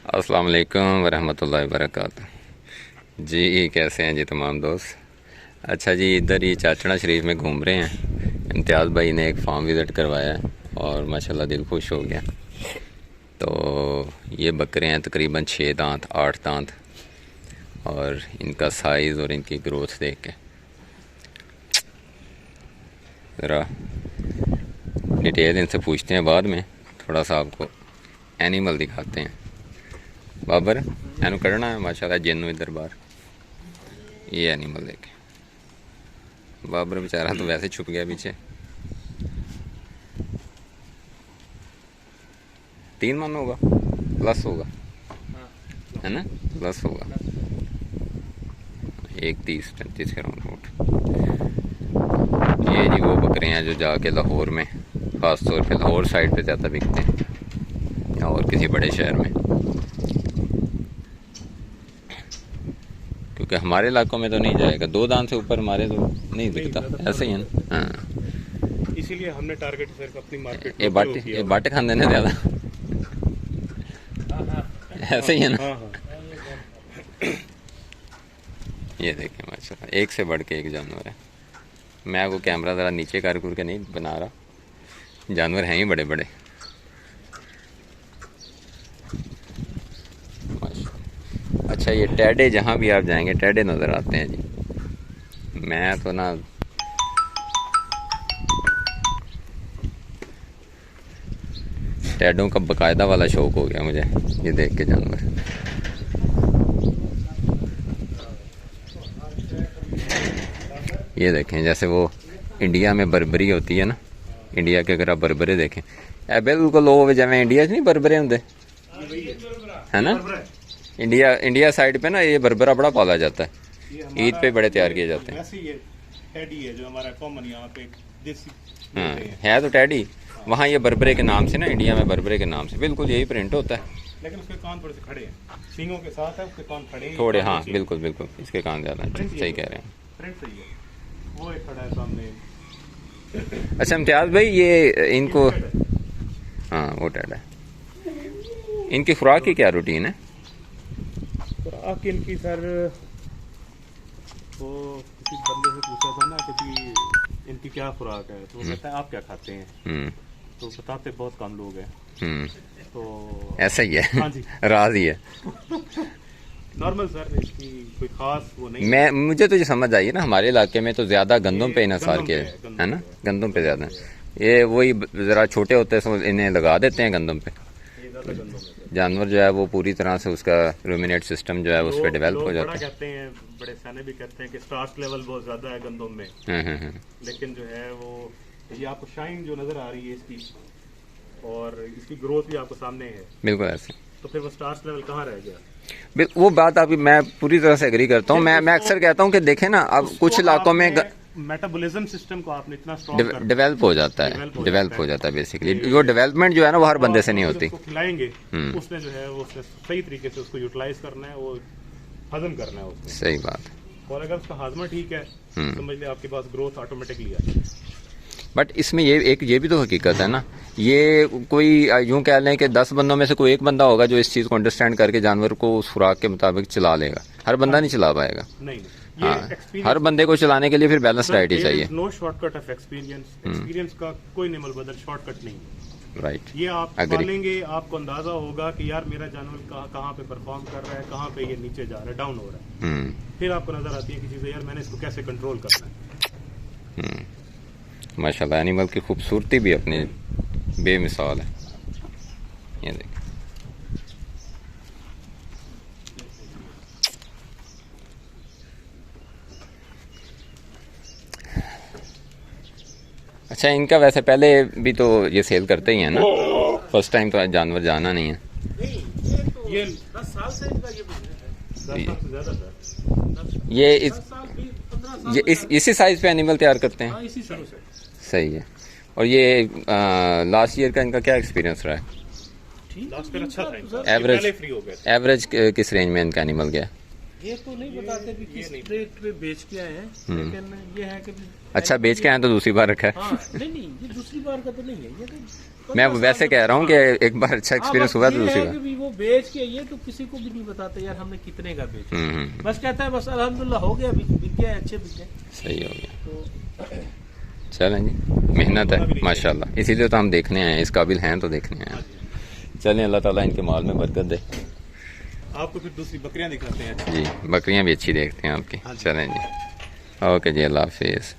अस्सलाम वालेकुम वरहमतुल्लाहि वबरकातुहू। जी कैसे हैं जी तमाम दोस्त। अच्छा जी, इधर ही चाचड़ा शरीफ में घूम रहे हैं। इम्तियाज़ भाई ने एक फार्म विज़िट करवाया है और माशाल्लाह दिल खुश हो गया। तो ये बकरे हैं तकरीबन 6 दांत 8 दांत, और इनका साइज़ और इनकी ग्रोथ देख के ज़रा डिटेल इनसे पूछते हैं बाद में। थोड़ा सा आपको एनिमल दिखाते हैं। बाबर एनु कढ़ना है माशाल्लाह जिन्नू इधर बाहर। ये एनिमल देखे, बाबर बेचारा तो वैसे छुप गया पीछे। 3 मन होगा, प्लस होगा, है ना, प्लस होगा। 1 30 35 के राउंड फुट। ये जी वो बकरे हैं जो जाके लाहौर में, ख़ास तौर पे लाहौर साइड पे ज़्यादा बिकते हैं या और किसी बड़े शहर में, क्योंकि हमारे इलाकों में तो नहीं जाएगा। 2 दांत से ऊपर हमारे तो नहीं बिकता, ऐसे ही है ना। हाँ, इसीलिए हमने टारगेट सिर्फ अपनी मार्केट ये बाटे खान देने ज़्यादा ऐसे ही है ना। हाँ हाँ। ये देखिए माशाल्लाह, एक से बढ़ के एक जानवर है। मैं वो कैमरा ज़रा नीचे कर के नहीं बना रहा, जानवर हैं ही बड़े बड़े माशाल्लाह। अच्छा, ये टैडे जहाँ भी आप जाएंगे टैडे नज़र आते हैं जी। मैं तो ना टैडों का बाकायदा वाला शौक हो गया मुझे ये देख के जानवर। ये देखें, जैसे वो इंडिया में बर्बरी होती है ना, इंडिया के अगर आप बर्बरे देखें, बिल्कुल वो जैसे इंडिया नहीं बर्बरे होंगे, है ना। इंडिया साइड पे ना ये बर्बरा बड़ा पाला जाता है, ईद पे बड़े तैयार किए जाते हैं। ये टैडी है जो हमारा कॉमन यहाँ पे देसी हाँ है तो टैडी, वहाँ ये बर्बरे के नाम से ना, इंडिया में बर्बरे के नाम से बिल्कुल यही प्रिंट होता है। लेकिन उसके कान थोड़े से खड़े हैं, सींगों के साथ है, उसके कान खड़े हैं थोड़े, हाँ बिल्कुल बिल्कुल, इसके कान ज़्यादा हैं, सही कह रहे हैं। प्रिंट सही है। वो एक खड़ा है सामने। अच्छा इम्तियाज़ भाई, ये इनको, हाँ वो टैड है, इनकी खुराक की क्या रूटीन है? खुराक इनकी सर, वो किसी बंदे से पूछा था ना कि इनकी क्या खुराक है, तो वो कहता है आप क्या खाते हैं, तो बताते बहुत कम लोग हैं। तो ऐसा ही है। हाँ जी, राज ही है। नॉर्मल सर, इसकी कोई खास वो नहीं। मैं मुझे तो ये समझ आई है ना, हमारे इलाके में तो ज़्यादा गंदम पे इन्हसार के है ना, गंदम पे ज़्यादा। ये वही ज़रा छोटे होते हैं तो इन्हें लगा देते हैं गंदम पे, जानवर जो है वो पूरी तरह से उसका रूमिनेट सिस्टम जो है उस पर डेवलप हो जाता है। कहते हैं बड़े सयाने भी कहते हैं कि स्टार्च लेवल बहुत ज़्यादा है गंदम में, लेकिन जो है वो ये आपको शाइन जो नज़र आ रही है इसकी, और इसकी ग्रोथ भी आपको सामने है, बिल्कुल ऐसे। तो फिर वो स्टार्च लेवल कहाँ रह गया? वो बात अभी मैं पूरी तरह से एग्री करता हूँ। मैं अक्सर कहता हूँ कि देखें ना, अब कुछ इलाकों में मेटाबॉलिज्म सिस्टम को आपने इतना स्ट्रॉन्ग डेवलप हो जाता है, डेवलप हो जाता है बेसिकली। जो डेवलपमेंट जो है ना वो हर बंदे से नहीं होती। खिलाएंगे उसने जो है वो सही तरीके से उसको यूटिलाइज करना है, वो हजम करना है उसने। सही बात। और अगर उसका हाजमा ठीक है, समझ ले आपके पास ग्रोथ ऑटोमेटिकली आ जाए। बट इसमें ये भी तो हकीकत है ना, ये कोई यूं कह लें कि 10 बंदों में से कोई एक बंदा होगा जो इस चीज़ को अंडरस्टैंड करके जानवर को उस खुराक के मुताबिक चला लेगा। हर बंदा नहीं चला पाएगा। नहीं, हाँ, हर बंदे को चलाने के लिए फिर बैलेंस डाइट ही चाहिए। No shortcut of experience, experience का कोई निमल बदल शॉर्टकट नहीं। राइट, ये आप पालेंगे, आपको अंदाजा होगा कि यार मेरा जानवर कहाँ पे परफॉर्म कर रहा है, कहाँ पे ये नीचे जा रहा है, डाउन हो रहा है। फिर आपको नजर आती है कि चीज़ें, यार मैंने इसको कैसे कंट्रोल करना है। माशाल्लाह, एनिमल की खूबसूरती भी अपनी बेमिसाल है। ये देख, अच्छा इनका वैसे पहले भी तो ये सेल करते ही हैं ना, फर्स्ट टाइम तो जानवर जाना नहीं है। ये 10 साल से इनका ये बिजनेस है, 10 साल से ज़्यादा सर। ये इसी साइज पे एनिमल तैयार करते हैं। इसी साइज से। सही है। और ये लास्ट ईयर का इनका क्या एक्सपीरियंस रहा है? लास्ट ईयर अच्छा था, एवरेज किस रेंज में इनका एनिमल गया? ये तो नहीं बताते कि किस रेट पे बेच के आए हैं, लेकिन ये है कि अच्छा बेच के आए तो दूसरी बार रखा है। हाँ नहीं ये दूसरी बार का तो नहीं है, ये तो मैं वैसे कह रहा हूँ कि एक बार अच्छा एक्सपीरियंस हुआ तो दूसरी बार। भी वो बेच के ये तो किसी को भी नहीं बताते यार हमने कितने का बेचा, बस कहता है बस अल्हम्दुलिल्लाह हो गया, बिक गया, अच्छे बिके। सही हो गया। तो चलें जी, मेहनत है माशाल्लाह, इसीलिए तो हम देखने आए हैं, इस काबिल हैं तो देखने आए हैं। चलें, अल्लाह ताला इनके माल में बरकत दे। आपको फिर दूसरी बकरियां दिखाते हैं। जी बकरियां भी अच्छी देखते हैं आपकी। चलें जी, ओके जी, अल्लाह हाफिज़।